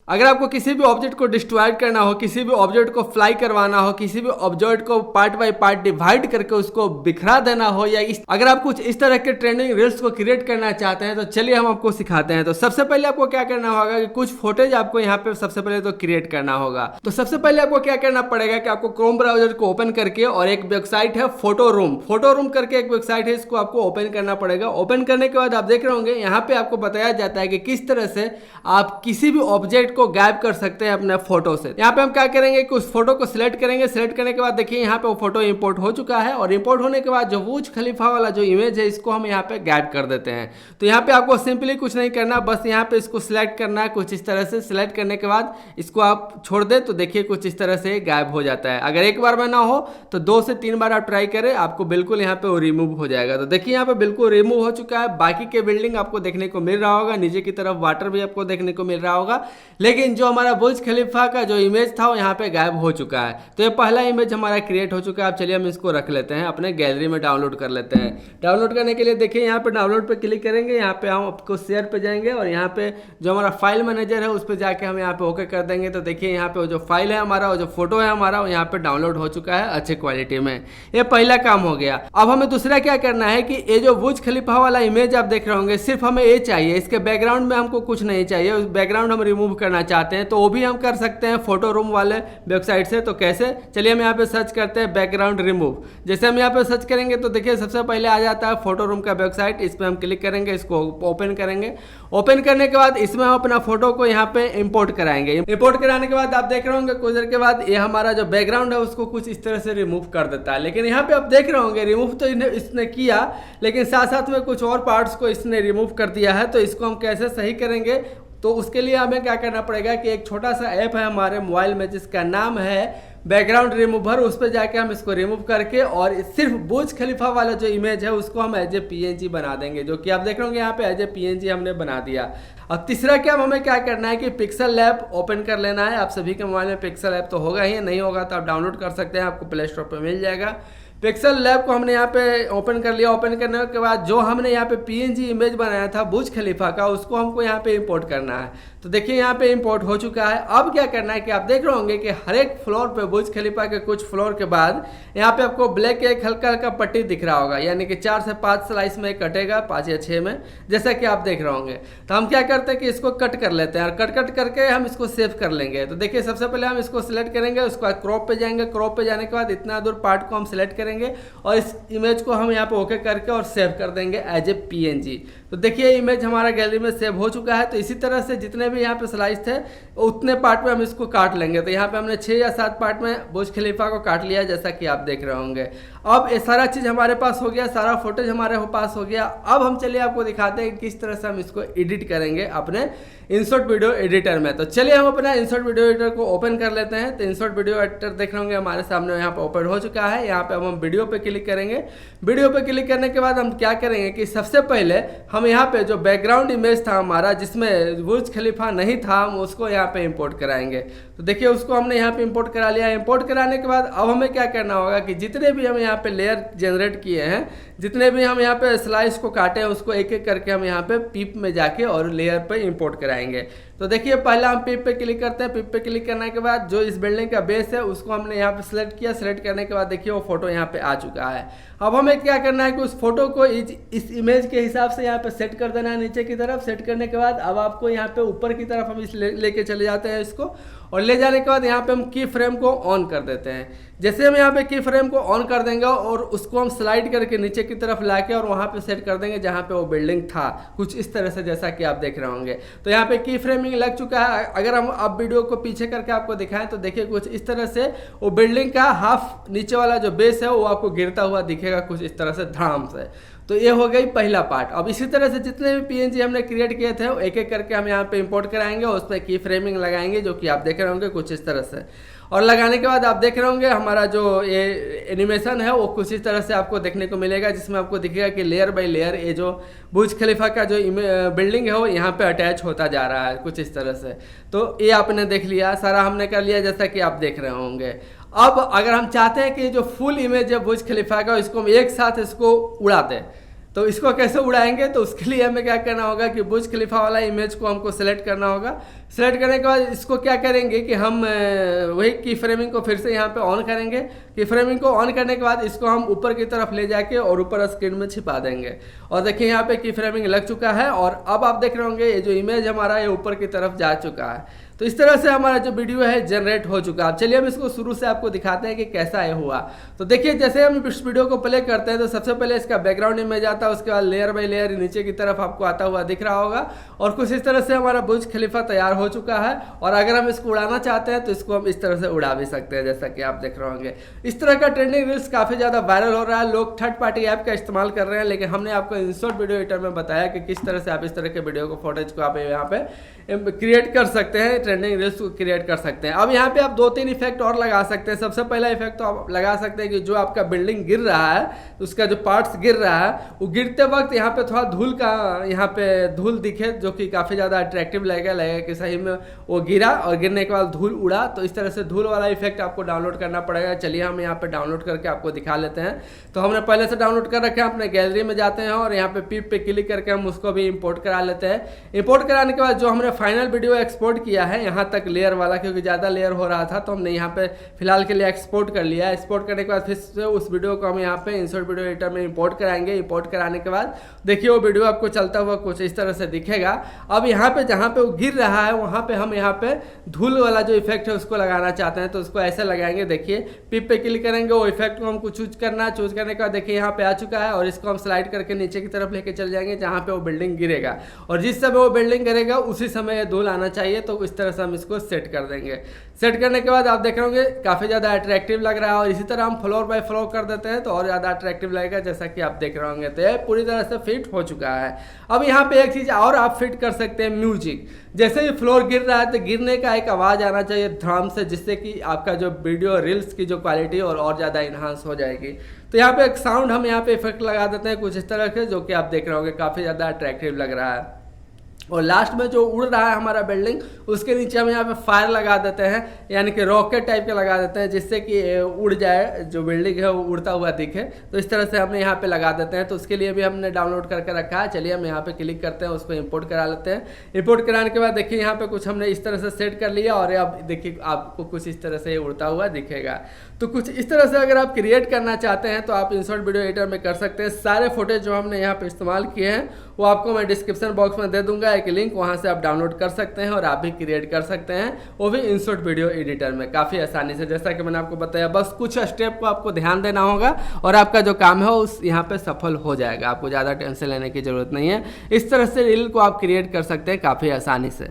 अगर आपको किसी भी ऑब्जेक्ट को डिस्ट्रॉय करना हो, किसी भी ऑब्जेक्ट को फ्लाई करवाना हो, किसी भी ऑब्जेक्ट को पार्ट बाय पार्ट डिवाइड करके उसको बिखरा देना हो, या अगर आप कुछ इस तरह के ट्रेंडिंग रील्स को क्रिएट करना चाहते हैं तो चलिए हम आपको सिखाते हैं। तो सबसे पहले आपको क्या करना होगा कि कुछ फुटेज आपको यहाँ पे सबसे पहले तो क्रिएट करना होगा। तो सबसे पहले आपको क्या करना पड़ेगा कि आपको क्रोम ब्राउजर को ओपन करके, और एक वेबसाइट है फोटो रूम करके एक वेबसाइट है, इसको आपको ओपन करना पड़ेगा। ओपन करने के बाद आप देख रहे होंगे यहाँ पे आपको बताया जाता है कि किस तरह से आप किसी भी ऑब्जेक्ट को गायब कर सकते हैं अपने फोटो से। यहाँ पे हम क्या करेंगे कि उस फोटो को सिलेक्ट करेंगे। सिलेक्ट करने के बाद देखिए यहाँ पे वो फोटो इंपोर्ट हो चुका है, और इंपोर्ट होने के बाद जो बुर्ज खलीफा वाला जो इमेज है इसको हम यहाँ पे गायब कर देते हैं। तो यहाँ पे आपको सिंपली कुछ नहीं करना, बस यहाँ पे इसको सिलेक्ट करना है कुछ इस तरह से। सिलेक्ट करने के बाद इसको आप छोड़ दे तो देखिए कुछ इस तरह से गायब हो जाता है। अगर एक बार में ना हो तो 2 से 3 बार आप ट्राई करें, आपको बिल्कुल यहाँ पे वो रिमूव हो जाएगा। तो देखिए यहाँ पे बिल्कुल रिमूव हो चुका है। बाकी के बिल्डिंग आपको देखने को मिल रहा होगा, नीचे की तरफ वाटर भी आपको देखने को मिल रहा होगा, लेकिन जो हमारा बुर्ज खलीफा का जो इमेज था वो यहाँ पे गायब हो चुका है। तो ये पहला इमेज हमारा क्रिएट हो चुका है। अब चलिए हम इसको रख लेते हैं, अपने गैलरी में डाउनलोड कर लेते हैं। डाउनलोड करने के लिए देखिए यहाँ पे डाउनलोड पे क्लिक करेंगे, यहाँ पे हम आपको शेयर पे जाएंगे, और यहाँ पे जो हमारा फाइल मैनेजर है उस पर जाके हम यहाँ पे ओके कर देंगे। तो देखिए यहाँ पे वो जो फाइल है हमारा, वो जो फोटो है हमारा, वो यहाँ पे डाउनलोड हो चुका है अच्छे क्वालिटी में। ये पहला काम हो गया। अब हमें दूसरा क्या करना है कि ये जो बुर्ज खलीफा वाला इमेज आप देख रहे होंगे, सिर्फ हमें ये चाहिए, इसके बैकग्राउंड में हमको कुछ नहीं चाहिए। उस बैकग्राउंड हम रिमूव करना चाहते हैं तो वो भी हम कर सकते हैं फोटो रूम वाले वेबसाइट से। तो कैसे, चलिए हम यहाँ पे सर्च करते हैं बैकग्राउंड रिमूव। जैसे हम यहाँ पे सर्च करेंगे तो देखिए सबसे पहले आ जाता है फोटो रूम का वेबसाइट। इस पर हम क्लिक करेंगे, इसको ओपन करेंगे। ओपन करने के बाद इसमें हम अपना फोटो को यहाँ पे इंपोर्ट कराएंगे। इंपोर्ट कराने के बाद आप देख रहे होंगे कुछ देर के बाद ये हमारा जो बैकग्राउंड है उसको कुछ इस तरह से रिमूव कर देता है। लेकिन यहाँ पे आप देख रहे होंगे रिमूव तो इसने किया, लेकिन साथ साथ में कुछ और पार्ट्स को इसने रिमूव कर दिया है। तो इसको हम कैसे सही करेंगे, तो उसके लिए हमें क्या करना पड़ेगा कि एक छोटा सा ऐप है हमारे मोबाइल में जिसका नाम है बैकग्राउंड रिमूवर। उस पर जाके हम इसको रिमूव करके और सिर्फ बुर्ज खलीफा वाला जो इमेज है उसको हम एज ए PNG बना देंगे, जो कि आप देख रहे होंगे यहाँ पे एज ए PNG हमने बना दिया। अब तीसरा क्या हमें क्या करना है कि पिक्सल लैब ओपन कर लेना है। आप सभी के मोबाइल में पिक्सल लैब तो होगा ही, नहीं होगा तो आप डाउनलोड कर सकते हैं, आपको प्ले स्टोर पर मिल जाएगा। पिक्सल लैब को हमने यहाँ पे ओपन कर लिया। ओपन करने के बाद जो हमने यहाँ पे PNG इमेज बनाया था बुर्ज खलीफा का, उसको हमको यहाँ पे इंपोर्ट करना है। तो देखिए यहाँ पे इंपोर्ट हो चुका है। अब क्या करना है कि आप देख रहे होंगे कि हर एक फ्लोर पे बुर्ज खलीफा के कुछ फ्लोर के बाद यहाँ पे आपको ब्लैक एक हल्का हल्का पट्टी दिख रहा होगा, यानी कि 4 से 5 स्लाइस में कटेगा, 5 या 6 में, जैसा कि आप देख रहे होंगे। तो हम क्या करते हैं कि इसको कट कर लेते हैं, और कट करके हम इसको सेव कर लेंगे। तो देखिए सबसे पहले हम इसको सिलेक्ट करेंगे, उसके बाद क्रॉप पे जाएंगे। क्रॉप पे जाने के बाद इतना दूर पार्ट को हम सिलेक्ट करेंगे और इस इमेज को हम यहाँ पे ओके करके और सेव कर देंगे एज ए PNG। तो देखिए इमेज हमारा गैलरी में सेव हो चुका है। तो इसी तरह से जितने भी यहाँ पे स्लाइस थे उतने पार्ट में हम इसको काट लेंगे। तो यहाँ पे हमने 6 या 7 पार्ट में बुर्ज खलीफा को काट लिया, जैसा कि आप देख रहे होंगे। अब ये सारा चीज़ हमारे पास हो गया, सारा फुटेज हमारे पास हो गया। अब हम चलिए आपको दिखाते हैं किस तरह से हम इसको एडिट करेंगे अपने इंसर्ट वीडियो एडिटर में। तो चलिए हम अपना इंसर्ट वीडियो एडिटर को ओपन कर लेते हैं। तो इंसर्ट वीडियो एडिटर देख रहे होंगे हमारे सामने यहाँ पे ओपन हो चुका है। यहाँ पे हम वीडियो पे क्लिक करेंगे। वीडियो पे क्लिक करने के बाद हम क्या करेंगे कि सबसे पहले हम यहाँ पे जो बैकग्राउंड इमेज था हमारा, जिसमें बुर्ज खलीफा नहीं था, हम उसको यहाँ पे इंपोर्ट कराएंगे। तो देखिए उसको हमने यहाँ पे इंपोर्ट करा लिया। इंपोर्ट कराने के बाद अब हमें क्या करना होगा कि जितने भी हम यहाँ पे लेयर जनरेट किए हैं, जितने भी हम यहाँ पे स्लाइस को काटे हैं, उसको एक एक करके हम यहाँ पे पिप में जाके और लेयर पे इंपोर्ट कराएंगे। तो देखिए पहला हम पिप पे क्लिक करते हैं। पिप पे क्लिक करने के बाद जो इस बिल्डिंग का बेस है उसको हमने यहाँ पे सिलेक्ट किया। सिलेक्ट करने के बाद देखिए वो फोटो यहाँ पे आ चुका है। अब हमें क्या करना है कि उस फोटो को इस इमेज के हिसाब से यहाँ पे सेट कर देना है नीचे की तरफ। सेट करने के बाद अब आपको यहाँ पे ऊपर की तरफ हम इस लेके चले जाते हैं इसको, और ले जाने के बाद यहाँ पे हम की फ्रेम को ऑन कर देते हैं। जैसे हम यहाँ पे की फ्रेम को ऑन कर देंगे और उसको हम स्लाइड करके नीचे की तरफ लाके और वहाँ पे सेट कर देंगे जहाँ पे वो बिल्डिंग था, कुछ इस तरह से, जैसा कि आप देख रहे होंगे। तो यहाँ पे की फ्रेमिंग लग चुका है। अगर हम अब वीडियो को पीछे करके आपको दिखाएं तो देखिए कुछ इस तरह से वो बिल्डिंग का हाफ नीचे वाला जो बेस है वो आपको गिरता हुआ दिखेगा कुछ इस तरह से धड़ाम से। तो ये हो गई पहला पार्ट। अब इसी तरह से जितने भी PNG हमने क्रिएट किए थे वो एक एक करके हम यहाँ पे इंपोर्ट कराएंगे और उस पर की फ्रेमिंग लगाएंगे, जो कि आप देख रहे होंगे कुछ इस तरह से। और लगाने के बाद आप देख रहे होंगे हमारा जो ये एनिमेशन है वो कुछ इस तरह से आपको देखने को मिलेगा, जिसमें आपको दिखेगा कि लेयर बाय लेयर ये जो बुर्ज खलीफा का जो बिल्डिंग है वो यहाँ पे अटैच होता जा रहा है कुछ इस तरह से। तो ये आपने देख लिया, सारा हमने कर लिया जैसा कि आप देख रहे होंगे। अब अगर हम चाहते हैं कि जो फुल इमेज है बुर्ज खलीफा का इसको हम एक साथ इसको उड़ा दें, तो इसको कैसे उड़ाएंगे? तो उसके लिए हमें क्या करना होगा कि बुर्ज खलीफा वाला इमेज को हमको सेलेक्ट करना होगा। सेलेक्ट करने के बाद इसको क्या करेंगे कि हम वही की फ्रेमिंग को फिर से यहाँ पे ऑन करेंगे। की फ्रेमिंग को ऑन करने के बाद इसको हम ऊपर की तरफ ले जाके और ऊपर स्क्रीन में छिपा देंगे। और देखिए यहाँ पे की फ्रेमिंग लग चुका है और अब आप देख रहे होंगे ये जो इमेज हमारा ये ऊपर की तरफ जा चुका है। तो इस तरह से हमारा जो वीडियो है जनरेट हो चुका है। अब चलिए हम इसको शुरू से आपको दिखाते हैं कि कैसा ये हुआ। तो देखिए जैसे हम इस वीडियो को प्ले करते हैं तो सबसे पहले इसका बैकग्राउंड इमेज आता है, उसके बाद लेयर बाय लेयर नीचे की तरफ आपको आता हुआ दिख रहा होगा और कुछ इस तरह से हमारा बुर्ज खलीफा तैयार हो चुका है। और अगर हम इसको उड़ाना चाहते हैं तो इसको हम इस तरह से उड़ा भी सकते हैं, जैसा कि आप देख रहे होंगे। इस तरह का ट्रेंडिंग रील्स काफ़ी ज़्यादा वायरल हो रहा है, लोग थर्ड पार्टी ऐप का इस्तेमाल कर रहे हैं, लेकिन हमने आपको इंसर्ट वीडियो एडिटर में बताया कि किस तरह से आप इस तरह के वीडियो को फुटेज को आप यहाँ पे क्रिएट कर सकते हैं, ट्रेंडिंग रील्स को क्रिएट कर सकते हैं। अब यहाँ पे आप 2-3 इफेक्ट और लगा सकते हैं। सबसे पहला इफेक्ट तो आप लगा सकते हैं कि जो आपका बिल्डिंग गिर रहा है, उसका जो पार्ट्स गिर रहा है, वो गिरते वक्त यहाँ पे थोड़ा धूल का यहाँ पे धूल दिखे, जो कि काफ़ी ज़्यादा अट्रैक्टिव लगेगा कि सही में वो गिरा और गिरने के बाद धूल उड़ा। तो इस तरह से धूल वाला इफेक्ट आपको डाउनलोड करना पड़ेगा। चलिए हम यहाँ पे डाउनलोड करके आपको दिखा लेते हैं। तो हमने पहले से डाउनलोड कर रखे हैं, अपने गैलरी में जाते हैं और यहाँ पे पिप पे क्लिक करके हम उसको भी इंपोर्ट करा लेते हैं। इंपोर्ट कराने के बाद जो हमने फाइनल वीडियो एक्सपोर्ट किया है यहाँ तक लेयर वाला, क्योंकि ज़्यादा लेयर हो रहा था तो हमने यहाँ पे फिलहाल के लिए एक्सपोर्ट कर लिया है। एक्सपोर्ट करने के बाद फिर से उस वीडियो को हम यहाँ पे इंसर्ट वीडियो एडिटर में इंपोर्ट कराएंगे। इंपोर्ट कराने के बाद देखिए वो वीडियो आपको चलता हुआ कुछ इस तरह से दिखेगा। अब यहाँ पे जहाँ पे वो गिर रहा है वहाँ पे हम यहाँ पे धूल वाला जो इफेक्ट है उसको लगाना चाहते हैं, तो उसको ऐसे लगाएंगे। देखिए पिप पे क्लिक करेंगे, वो इफेक्ट को हमको चूज करना है। चूज करने के बाद देखिए यहाँ पे आ चुका है और इसको हम स्लाइड करके नीचे की तरफ लेके चल जाएंगे जहाँ पे वो बिल्डिंग गिरेगा और जिस समय वो बिल्डिंग गिरेगा उसी समय धूल आना चाहिए। तो इस तरह से हम इसको सेट कर देंगे। सेट करने के बाद आप देख रहे होंगे काफ़ी ज़्यादा अट्रैक्टिव लग रहा है और इसी तरह हम फ्लोर बाय फ्लोर कर देते हैं तो और ज़्यादा अट्रैक्टिव लगेगा, जैसा कि आप देख रहे होंगे। तो ये पूरी तरह से फिट हो चुका है। अब यहाँ पे एक चीज़ और आप फिट कर सकते हैं, म्यूजिक। जैसे ही फ्लोर गिर रहा है तो गिरने का एक आवाज़ आना चाहिए ध्राम से, जिससे कि आपका जो वीडियो रील्स की जो क्वालिटी और ज़्यादा इन्हांस हो जाएगी। तो यहाँ पे एक साउंड हम यहाँ पे इफेक्ट लगा देते हैं कुछ इस तरह के, जो कि आप देख रहे होंगे काफ़ी ज़्यादा अट्रैक्टिव लग रहा है। और लास्ट में जो उड़ रहा है हमारा बिल्डिंग, उसके नीचे हम यहाँ पे फायर लगा देते हैं, यानी कि रॉकेट टाइप के लगा देते हैं, जिससे कि उड़ जाए, जो बिल्डिंग है वो उड़ता हुआ दिखे। तो इस तरह से हमने यहाँ पे लगा देते हैं। तो उसके लिए भी हमने डाउनलोड करके रखा है। चलिए हम यहाँ पे क्लिक करते हैं, उसको इंपोर्ट करा लेते हैं। इंपोर्ट कराने के बाद देखिए यहाँ पे कुछ हमने इस तरह से सेट कर लिया और अब देखिए आपको कुछ इस तरह से उड़ता हुआ दिखेगा। तो कुछ इस तरह से अगर आप क्रिएट करना चाहते हैं तो आप इंसर्ट वीडियो एडिटर में कर सकते हैं। सारे फुटेज जो हमने यहाँ पे इस्तेमाल किए हैं वो आपको मैं डिस्क्रिप्शन बॉक्स में दे दूंगा एक लिंक, वहाँ से आप डाउनलोड कर सकते हैं और आप भी क्रिएट कर सकते हैं, वो भी इंसर्ट वीडियो एडिटर में काफ़ी आसानी से। जैसा कि मैंने आपको बताया, बस कुछ स्टेप को आपको ध्यान देना होगा और आपका जो काम है उस यहाँ पे सफल हो जाएगा। आपको ज़्यादा टेंशन लेने की जरूरत नहीं है। इस तरह से रील को आप क्रिएट कर सकते हैं काफ़ी आसानी से।